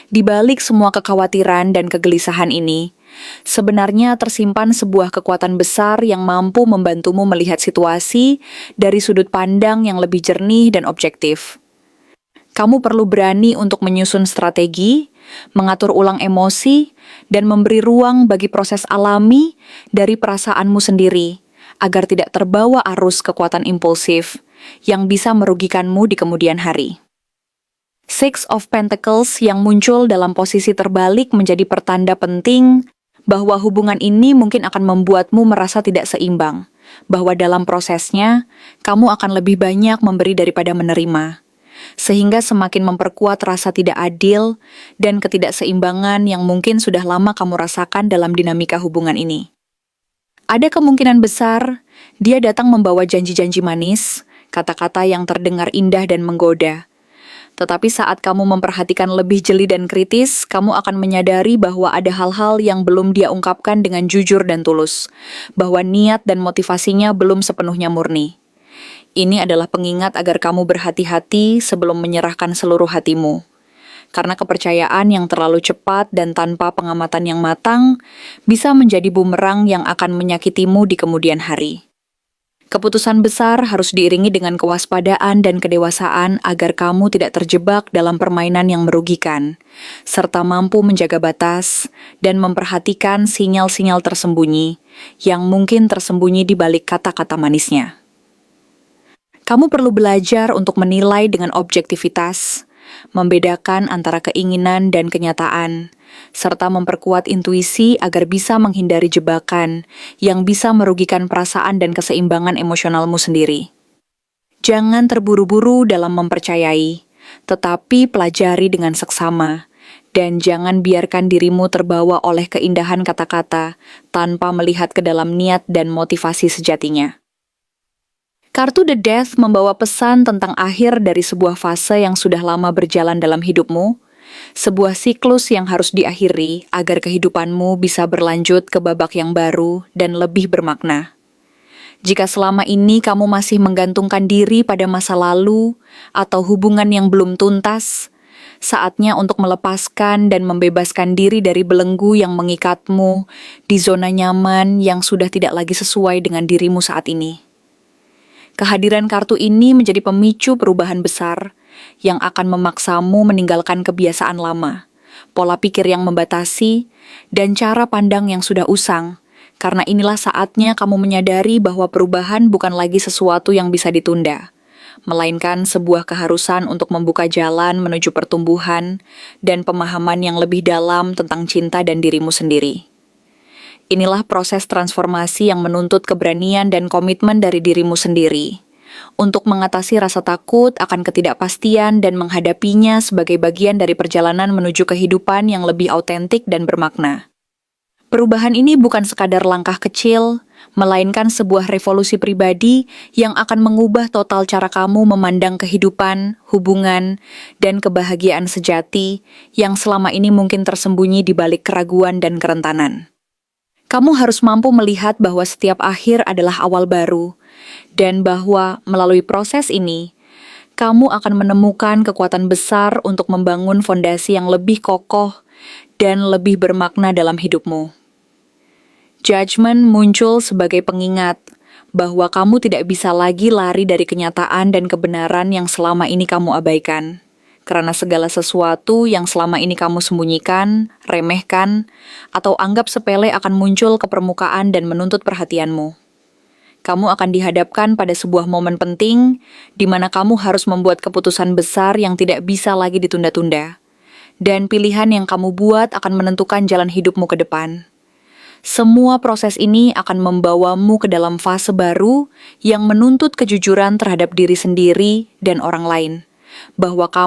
Di balik semua kekhawatiran dan kegelisahan ini, sebenarnya tersimpan sebuah kekuatan besar yang mampu membantumu melihat situasi dari sudut pandang yang lebih jernih dan objektif. Kamu perlu berani untuk menyusun strategi, mengatur ulang emosi, dan memberi ruang bagi proses alami dari perasaanmu sendiri, agar tidak terbawa arus kekuatan impulsif yang bisa merugikanmu di kemudian hari. Six of Pentacles yang muncul dalam posisi terbalik menjadi pertanda penting bahwa hubungan ini mungkin akan membuatmu merasa tidak seimbang, bahwa dalam prosesnya, kamu akan lebih banyak memberi daripada menerima, sehingga semakin memperkuat rasa tidak adil dan ketidakseimbangan yang mungkin sudah lama kamu rasakan dalam dinamika hubungan ini. Ada kemungkinan besar dia datang membawa janji-janji manis, kata-kata yang terdengar indah dan menggoda. Tetapi saat kamu memperhatikan lebih jeli dan kritis, kamu akan menyadari bahwa ada hal-hal yang belum dia ungkapkan dengan jujur dan tulus, bahwa niat dan motivasinya belum sepenuhnya murni. Ini adalah pengingat agar kamu berhati-hati sebelum menyerahkan seluruh hatimu. Karena kepercayaan yang terlalu cepat dan tanpa pengamatan yang matang bisa menjadi bumerang yang akan menyakitimu di kemudian hari. Keputusan besar harus diiringi dengan kewaspadaan dan kedewasaan agar kamu tidak terjebak dalam permainan yang merugikan, serta mampu menjaga batas dan memperhatikan sinyal-sinyal tersembunyi yang mungkin tersembunyi di balik kata-kata manisnya. Kamu perlu belajar untuk menilai dengan objektivitas, membedakan antara keinginan dan kenyataan, serta memperkuat intuisi agar bisa menghindari jebakan yang bisa merugikan perasaan dan keseimbangan emosionalmu sendiri. Jangan terburu-buru dalam mempercayai, tetapi pelajari dengan seksama, dan jangan biarkan dirimu terbawa oleh keindahan kata-kata tanpa melihat ke dalam niat dan motivasi sejatinya. Kartu The Death membawa pesan tentang akhir dari sebuah fase yang sudah lama berjalan dalam hidupmu, sebuah siklus yang harus diakhiri agar kehidupanmu bisa berlanjut ke babak yang baru dan lebih bermakna. Jika selama ini kamu masih menggantungkan diri pada masa lalu atau hubungan yang belum tuntas, saatnya untuk melepaskan dan membebaskan diri dari belenggu yang mengikatmu di zona nyaman yang sudah tidak lagi sesuai dengan dirimu saat ini. Kehadiran kartu ini menjadi pemicu perubahan besar yang akan memaksamu meninggalkan kebiasaan lama, pola pikir yang membatasi, dan cara pandang yang sudah usang, karena inilah saatnya kamu menyadari bahwa perubahan bukan lagi sesuatu yang bisa ditunda, melainkan sebuah keharusan untuk membuka jalan menuju pertumbuhan dan pemahaman yang lebih dalam tentang cinta dan dirimu sendiri. Inilah proses transformasi yang menuntut keberanian dan komitmen dari dirimu sendiri untuk mengatasi rasa takut akan ketidakpastian dan menghadapinya sebagai bagian dari perjalanan menuju kehidupan yang lebih autentik dan bermakna. Perubahan ini bukan sekadar langkah kecil, melainkan sebuah revolusi pribadi yang akan mengubah total cara kamu memandang kehidupan, hubungan, dan kebahagiaan sejati yang selama ini mungkin tersembunyi di balik keraguan dan kerentanan. Kamu harus mampu melihat bahwa setiap akhir adalah awal baru, dan bahwa melalui proses ini, kamu akan menemukan kekuatan besar untuk membangun fondasi yang lebih kokoh dan lebih bermakna dalam hidupmu. Judgment muncul sebagai pengingat bahwa kamu tidak bisa lagi lari dari kenyataan dan kebenaran yang selama ini kamu abaikan. Karena segala sesuatu yang selama ini kamu sembunyikan, remehkan, atau anggap sepele akan muncul ke permukaan dan menuntut perhatianmu. Kamu akan dihadapkan pada sebuah momen penting di mana kamu harus membuat keputusan besar yang tidak bisa lagi ditunda-tunda. Dan pilihan yang kamu buat akan menentukan jalan hidupmu ke depan. Semua proses ini akan membawamu ke dalam fase baru yang menuntut kejujuran terhadap diri sendiri dan orang lain. Bahwa kamu